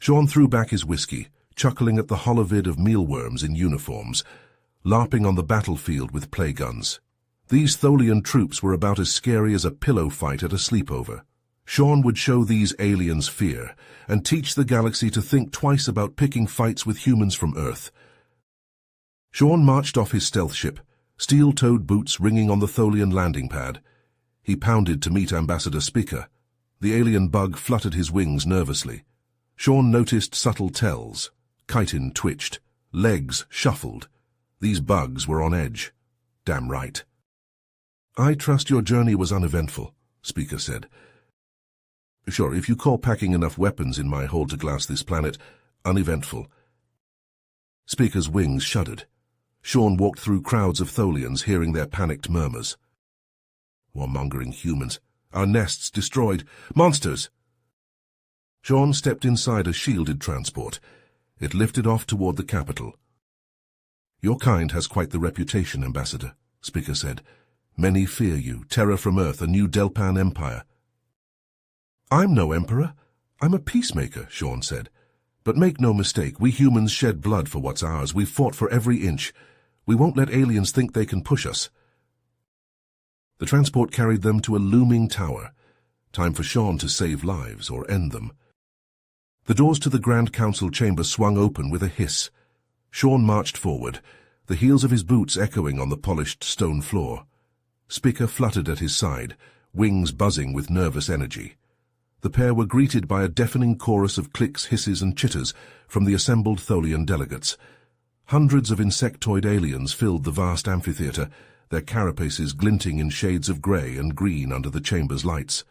Sean threw back his whiskey, chuckling at the holovid of mealworms in uniforms, larping on the battlefield with play guns. These Tholian troops were about as scary as a pillow fight at a sleepover. Sean would show these aliens fear and teach the galaxy to think twice about picking fights with humans from Earth. Sean marched off his stealth ship, steel-toed boots ringing on the Tholian landing pad. He pounded to meet Ambassador Spica. The alien bug fluttered his wings nervously. Sean noticed subtle tells. Chitin twitched. Legs shuffled. These bugs were on edge. Damn right. "I trust your journey was uneventful," Spica said. "Sure, if you call packing enough weapons in my hold to glass this planet uneventful." Spica's wings shuddered. Sean walked through crowds of Tholians, hearing their panicked murmurs. "Warmongering humans. Our nests destroyed. Monsters!" Sean stepped inside a shielded transport. It lifted off toward the capital. "Your kind has quite the reputation, Ambassador," Spica said. "Many fear you, terror from Earth, a new Delpan empire." "I'm no emperor. I'm a peacemaker," Sean said. "But make no mistake, we humans shed blood for what's ours. We've fought for every inch. We won't let aliens think they can push us." The transport carried them to a looming tower. Time for Sean to save lives or end them. The doors to the Grand Council chamber swung open with a hiss. Sean marched forward, the heels of his boots echoing on the polished stone floor. Spica fluttered at his side, wings buzzing with nervous energy. The pair were greeted by a deafening chorus of clicks, hisses, and chitters from the assembled Tholian delegates. Hundreds of insectoid aliens filled the vast amphitheater, their carapaces glinting in shades of grey and green under the chamber's lights.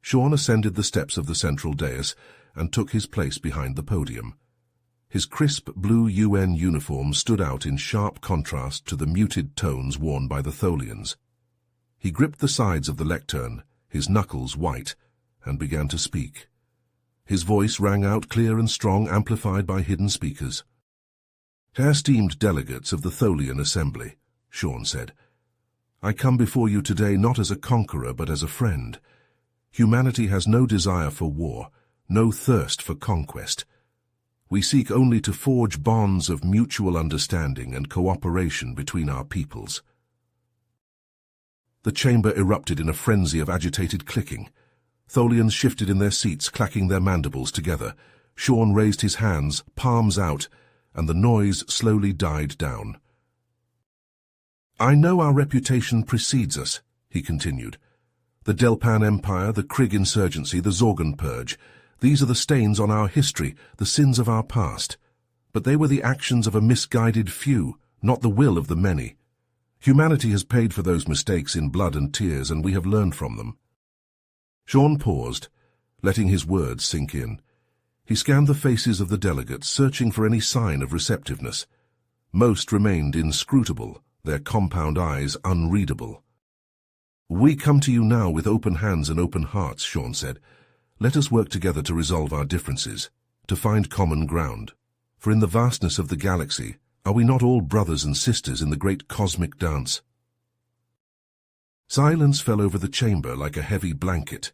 Sean ascended the steps of the central dais and took his place behind the podium. His crisp blue UN uniform stood out in sharp contrast to the muted tones worn by the Tholians. He gripped the sides of the lectern, his knuckles white, and began to speak. His voice rang out clear and strong, amplified by hidden speakers. "Esteemed delegates of the Tholian Assembly," Sean said, "I come before you today not as a conqueror but as a friend. Humanity has no desire for war, no thirst for conquest. We seek only to forge bonds of mutual understanding and cooperation between our peoples." The chamber erupted in a frenzy of agitated clicking. Tholians shifted in their seats, clacking their mandibles together. Sean raised his hands, palms out, and the noise slowly died down. "I know our reputation precedes us," he continued. "The Delpan Empire, the Krigg insurgency, the Zorgon Purge, these are the stains on our history, the sins of our past. But they were the actions of a misguided few, not the will of the many. Humanity has paid for those mistakes in blood and tears, and we have learned from them." Sean paused, letting his words sink in. He scanned the faces of the delegates, searching for any sign of receptiveness. Most remained inscrutable, their compound eyes unreadable. "We come to you now with open hands and open hearts," Sean said. "Let us work together to resolve our differences, to find common ground. For in the vastness of the galaxy, are we not all brothers and sisters in the great cosmic dance?" Silence fell over the chamber like a heavy blanket.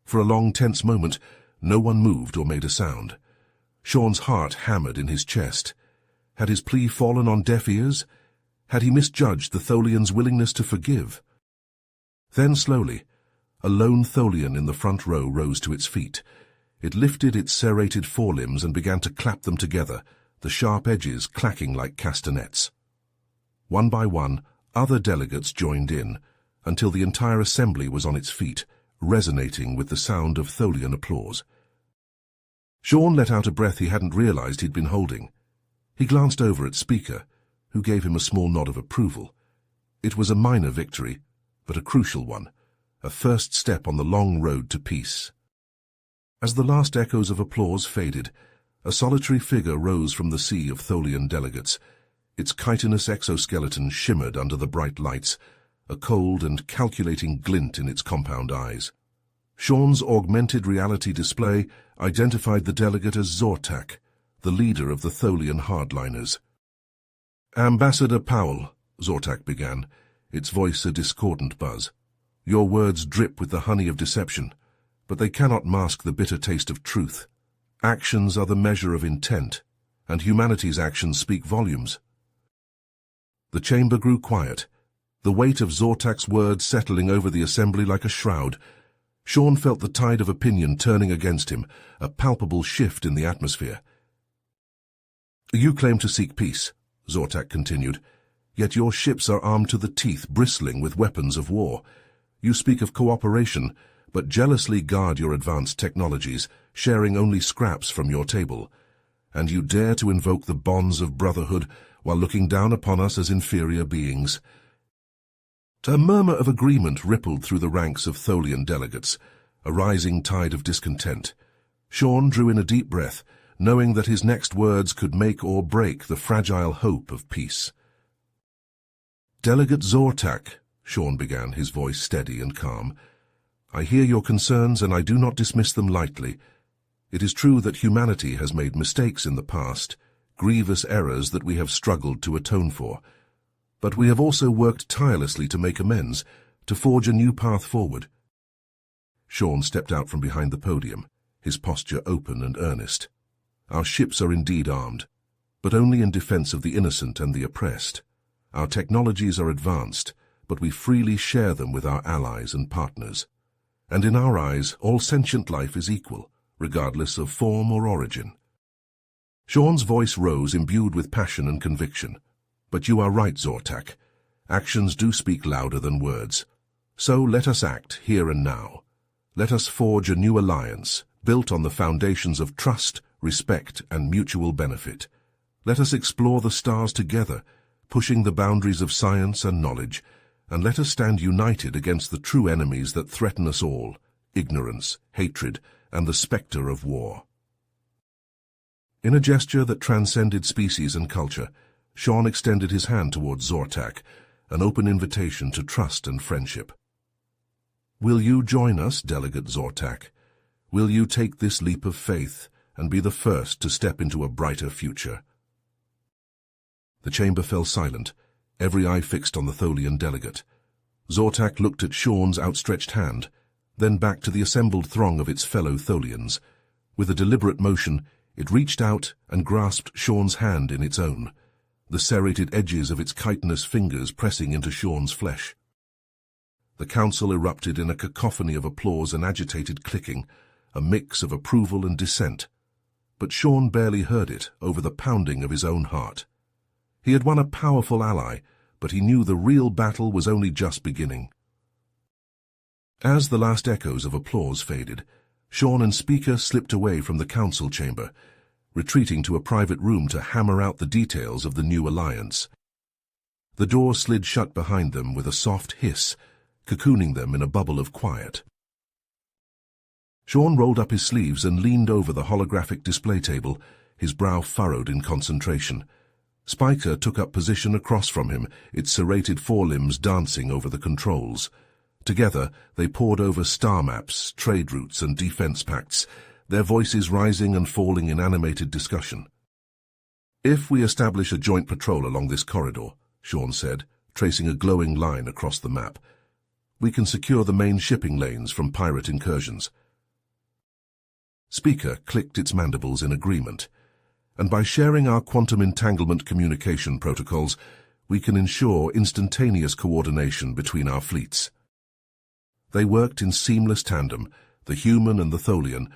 For a long, tense moment, no one moved or made a sound. Sean's heart hammered in his chest. Had his plea fallen on deaf ears? Had he misjudged the Tholians' willingness to forgive? Then slowly, a lone Tholian in the front row rose to its feet. It lifted its serrated forelimbs and began to clap them together, the sharp edges clacking like castanets. One by one, other delegates joined in, until the entire assembly was on its feet, resonating with the sound of Tholian applause. Sean let out a breath he hadn't realized he'd been holding. He glanced over at Spica, who gave him a small nod of approval. It was a minor victory, but a crucial one, a first step on the long road to peace. As the last echoes of applause faded, a solitary figure rose from the sea of Tholian delegates. Its chitinous exoskeleton shimmered under the bright lights, a cold and calculating glint in its compound eyes. Sean's augmented reality display identified the delegate as Zortak, the leader of the Tholian hardliners. "Ambassador Powell," Zortak began, its voice a discordant buzz. "Your words drip with the honey of deception, but they cannot mask the bitter taste of truth. Actions are the measure of intent, and humanity's actions speak volumes. The chamber grew quiet, the weight of Zortak's words settling over the assembly like a shroud. Sean felt the tide of opinion turning against him, a palpable shift in the atmosphere. "You claim to seek peace," Zortak continued, "yet your ships are armed to the teeth, bristling with weapons of war. You speak of cooperation, but jealously guard your advanced technologies, sharing only scraps from your table. And you dare to invoke the bonds of brotherhood while looking down upon us as inferior beings." A murmur of agreement rippled through the ranks of Tholian delegates, a rising tide of discontent. Sean drew in a deep breath, knowing that his next words could make or break the fragile hope of peace. "Delegate Zortak," Sean began, his voice steady and calm, "I hear your concerns and I do not dismiss them lightly. It is true that humanity has made mistakes in the past, grievous errors that we have struggled to atone for. But we have also worked tirelessly to make amends, to forge a new path forward." Sean stepped out from behind the podium, his posture open and earnest. "Our ships are indeed armed, but only in defense of the innocent and the oppressed. Our technologies are advanced, but we freely share them with our allies and partners. And in our eyes, all sentient life is equal, regardless of form or origin." Sean's voice rose, imbued with passion and conviction. "But you are right, Zortak. Actions do speak louder than words. So let us act here and now. Let us forge a new alliance, built on the foundations of trust, respect, and mutual benefit. Let us explore the stars together, pushing the boundaries of science and knowledge, and let us stand united against the true enemies that threaten us all: ignorance, hatred, and the specter of war." In a gesture that transcended species and culture, Sean extended his hand towards Zortak, an open invitation to trust and friendship. "Will you join us, Delegate Zortak? Will you take this leap of faith and be the first to step into a brighter future?" The chamber fell silent, every eye fixed on the Tholian delegate. Zortak looked at Sean's outstretched hand, then back to the assembled throng of its fellow Tholians. With a deliberate motion, it reached out and grasped Sean's hand in its own, the serrated edges of its chitinous fingers pressing into Sean's flesh. The council erupted in a cacophony of applause and agitated clicking, a mix of approval and dissent. But Sean barely heard it over the pounding of his own heart. He had won a powerful ally, but he knew the real battle was only just beginning. As the last echoes of applause faded, Sean and Speaker slipped away from the council chamber, retreating to a private room to hammer out the details of the new alliance. The door slid shut behind them with a soft hiss, cocooning them in a bubble of quiet. Sean rolled up his sleeves and leaned over the holographic display table, his brow furrowed in concentration. Spiker took up position across from him, its serrated forelimbs dancing over the controls. Together, they pored over star maps, trade routes, and defense pacts, their voices rising and falling in animated discussion. "If we establish a joint patrol along this corridor," Sean said, tracing a glowing line across the map, "we can secure the main shipping lanes from pirate incursions." Speaker clicked its mandibles in agreement. "And by sharing our quantum entanglement communication protocols, we can ensure instantaneous coordination between our fleets." They worked in seamless tandem, the human and the Tholian,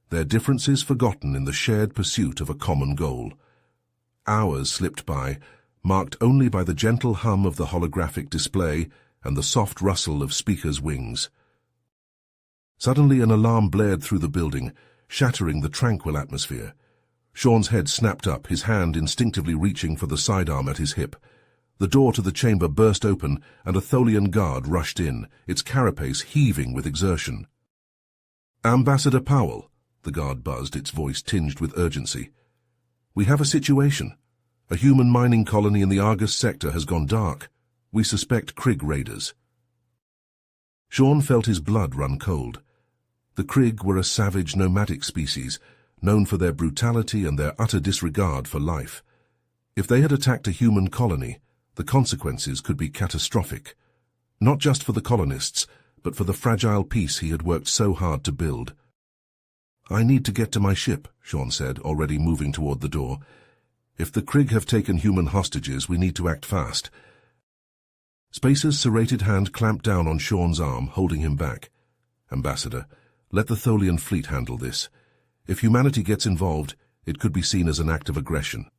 their differences forgotten in the shared pursuit of a common goal. Hours slipped by, marked only by the gentle hum of the holographic display and the soft rustle of Speaker's wings. Suddenly an alarm blared through the building, shattering the tranquil atmosphere. Sean's head snapped up, his hand instinctively reaching for the sidearm at his hip. The door to the chamber burst open, and a Tholian guard rushed in, its carapace heaving with exertion. "Ambassador Powell," the guard buzzed, its voice tinged with urgency. "We have a situation. A human mining colony in the Argus sector has gone dark. We suspect Krigg raiders." Sean felt his blood run cold. The Krigg were a savage nomadic species, known for their brutality and their utter disregard for life. If they had attacked a human colony, the consequences could be catastrophic, not just for the colonists, but for the fragile peace he had worked so hard to build. "I need to get to my ship," Sean said, already moving toward the door. "If the Krig have taken human hostages, we need to act fast." Spacer's serrated hand clamped down on Sean's arm, holding him back. "Ambassador, let the Tholian fleet handle this. If humanity gets involved, it could be seen as an act of aggression."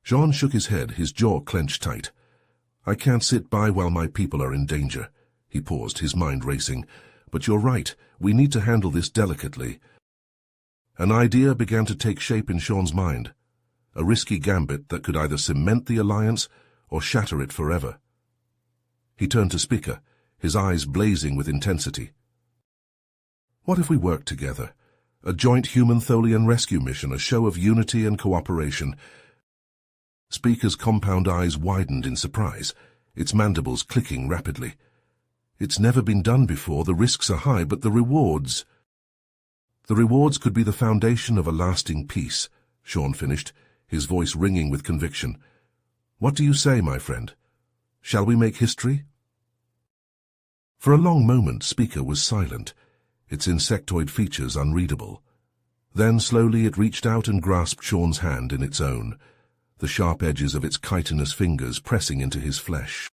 Sean shook his head, his jaw clenched tight. "I can't sit by while my people are in danger." He paused, his mind racing. "But you're right, we need to handle this delicately." An idea began to take shape in Sean's mind. A risky gambit that could either cement the alliance or shatter it forever. He turned to Spica, his eyes blazing with intensity. "What if we worked together? A joint human-Tholian rescue mission, a show of unity and cooperation." Spica's compound eyes widened in surprise, its mandibles clicking rapidly. "It's never been done before. The risks are high, but the rewards—" "The rewards could be the foundation of a lasting peace," Sean finished, his voice ringing with conviction. "What do you say, my friend? Shall we make history?" For a long moment, Spica was silent, its insectoid features unreadable. Then slowly it reached out and grasped Sean's hand in its own, the sharp edges of its chitinous fingers pressing into his flesh.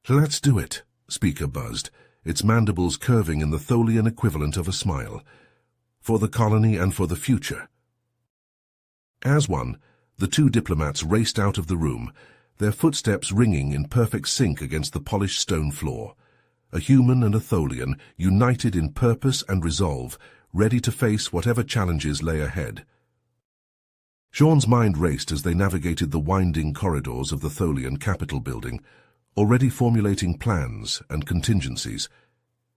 "Let's do it," Spica buzzed, its mandibles curving in the Tholian equivalent of a smile. "For the colony and for the future." As one, the two diplomats raced out of the room, their footsteps ringing in perfect sync against the polished stone floor. A human and a Tholian, united in purpose and resolve, ready to face whatever challenges lay ahead. Sean's mind raced as they navigated the winding corridors of the Tholian Capitol building, already formulating plans and contingencies.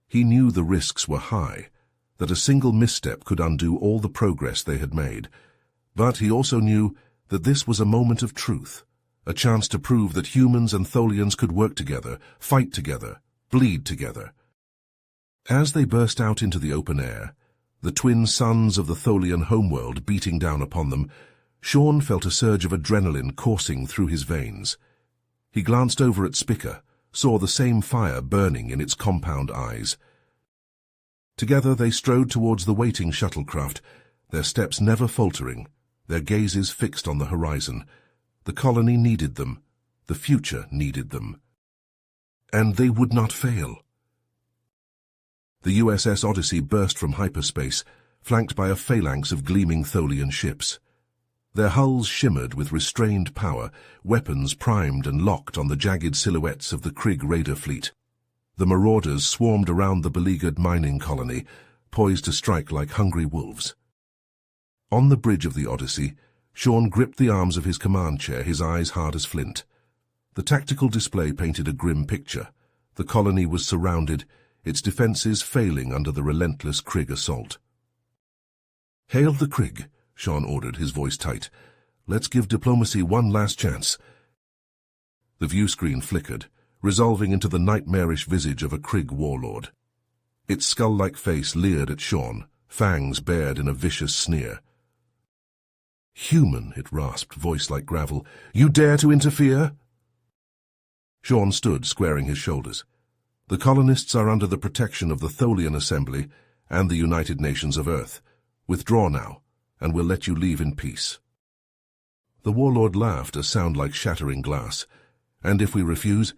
He knew the risks were high, that a single misstep could undo all the progress they had made. But he also knew that this was a moment of truth, a chance to prove that humans and Tholians could work together, fight together, bleed together. As they burst out into the open air, the twin suns of the Tholian homeworld beating down upon them, Sean felt a surge of adrenaline coursing through his veins. He glanced over at Spica, saw the same fire burning in its compound eyes. Together they strode towards the waiting shuttlecraft, their steps never faltering, their gazes fixed on the horizon. The colony needed them. The future needed them. And they would not fail. The USS Odyssey burst from hyperspace, flanked by a phalanx of gleaming Tholian ships. Their hulls shimmered with restrained power, weapons primed and locked on the jagged silhouettes of the Krig raider fleet. The marauders swarmed around the beleaguered mining colony, poised to strike like hungry wolves. On the bridge of the Odyssey, Sean gripped the arms of his command chair, his eyes hard as flint. The tactical display painted a grim picture. The colony was surrounded, its defenses failing under the relentless Krig assault. "Hail the Krig," Sean ordered, his voice tight. "Let's give diplomacy one last chance." The view screen flickered, resolving into the nightmarish visage of a Krig warlord. Its skull-like face leered at Sean, fangs bared in a vicious sneer. "Human," it rasped, voice like gravel. "You dare to interfere?" Sean stood, squaring his shoulders. "The colonists are under the protection of the Tholian Assembly and the United Nations of Earth. Withdraw now, and we'll let you leave in peace." The warlord laughed, a sound like shattering glass. "And if we refuse?"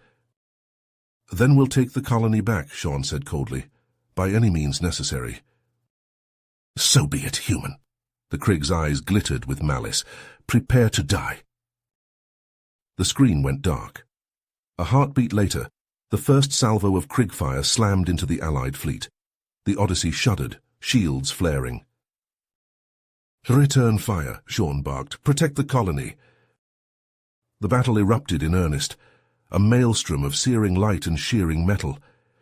"Then we'll take the colony back," Sean said coldly. "By any means necessary." "So be it, human." The Krig's eyes glittered with malice. "Prepare to die." The screen went dark. A heartbeat later, the first salvo of Krig fire slammed into the Allied fleet. The Odyssey shuddered, shields flaring. "Return fire," Sean barked. "Protect the colony." The battle erupted in earnest, a maelstrom of searing light and shearing metal.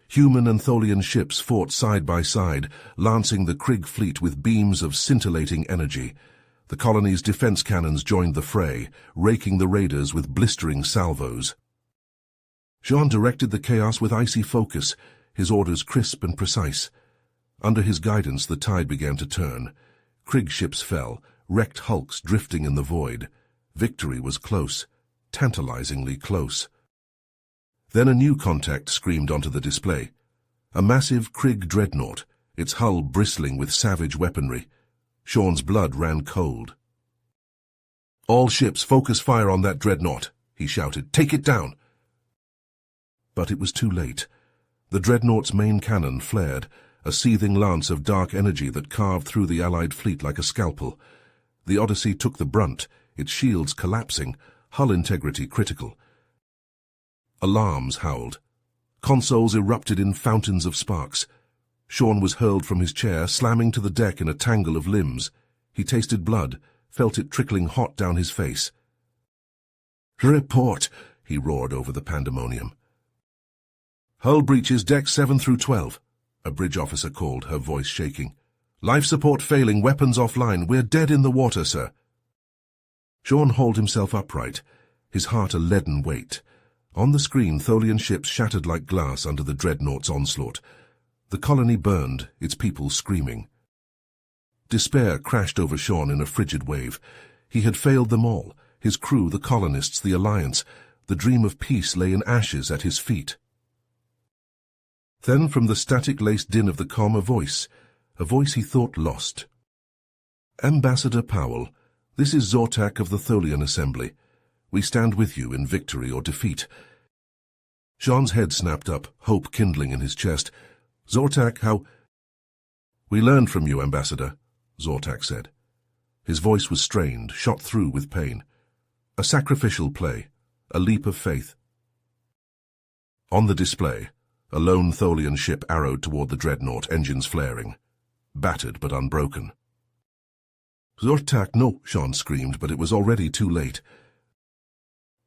Human and Tholian ships fought side by side, lancing the Krig fleet with beams of scintillating energy. The colony's defense cannons joined the fray, raking the raiders with blistering salvos. Jean directed the chaos with icy focus, his orders crisp and precise. Under his guidance, the tide began to turn. Krig ships fell, wrecked hulks drifting in the void. Victory was close, tantalizingly close. Then a new contact screamed onto the display. A massive Krig dreadnought, its hull bristling with savage weaponry. Sean's blood ran cold. "All ships, focus fire on that dreadnought," he shouted. "Take it down!" But it was too late. The dreadnought's main cannon flared, a seething lance of dark energy that carved through the Allied fleet like a scalpel. The Odyssey took the brunt, its shields collapsing, hull integrity critical. Alarms howled. Consoles erupted in fountains of sparks. Sean was hurled from his chair, slamming to the deck in a tangle of limbs. He tasted blood, felt it trickling hot down his face. "Report!" he roared over the pandemonium. "Hull breaches decks 7 through 12, a bridge officer called, her voice shaking. "Life support failing, weapons offline. We're dead in the water, sir." Sean hauled himself upright, his heart a leaden weight. On the screen, Tholian ships shattered like glass under the dreadnought's onslaught. The colony burned, its people screaming. Despair crashed over Sean in a frigid wave. He had failed them all, his crew, the colonists, the Alliance. The dream of peace lay in ashes at his feet. Then from the static-laced din of the comm, a voice he thought lost. "Ambassador Powell, this is Zortak of the Tholian Assembly. We stand with you in victory or defeat." Sean's head snapped up, hope kindling in his chest. "Zortak, how—" "We learned from you, Ambassador," Zortak said. His voice was strained, shot through with pain. "A sacrificial play, a leap of faith." On the display, a lone Tholian ship arrowed toward the dreadnought, engines flaring. Battered but unbroken. "Zortak, no!" Sean screamed, but it was already too late.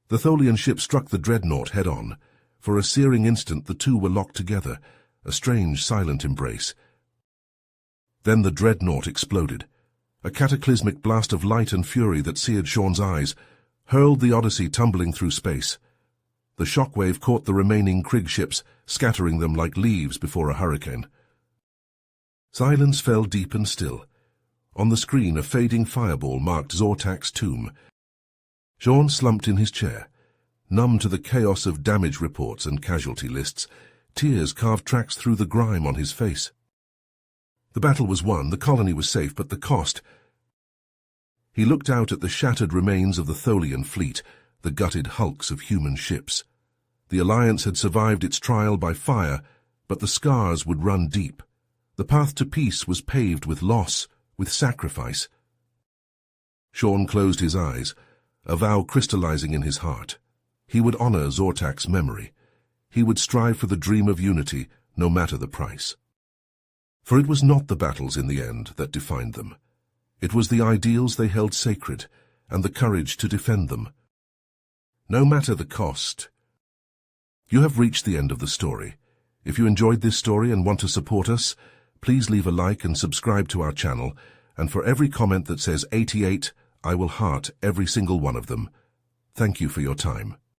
The Tholian ship struck the dreadnought head-on. For a searing instant the two were locked together, a strange, silent embrace. Then the dreadnought exploded. A cataclysmic blast of light and fury that seared Sean's eyes, hurled the Odyssey tumbling through space. The shockwave caught the remaining Krieg ships, scattering them like leaves before a hurricane. Silence fell deep and still. On the screen, a fading fireball marked Zortak's tomb. Sean slumped in his chair, numb to the chaos of damage reports and casualty lists. Tears carved tracks through the grime on his face. The battle was won, the colony was safe, but the cost— He looked out at the shattered remains of the Tholian fleet, the gutted hulks of human ships. The Alliance had survived its trial by fire, but the scars would run deep. The path to peace was paved with loss, with sacrifice. Sean closed his eyes, a vow crystallizing in his heart. He would honor Zortak's memory. He would strive for the dream of unity, no matter the price. For it was not the battles in the end that defined them. It was the ideals they held sacred, and the courage to defend them. No matter the cost. You have reached the end of the story. If you enjoyed this story and want to support us, please leave a like and subscribe to our channel, and for every comment that says 88, I will heart every single one of them. Thank you for your time.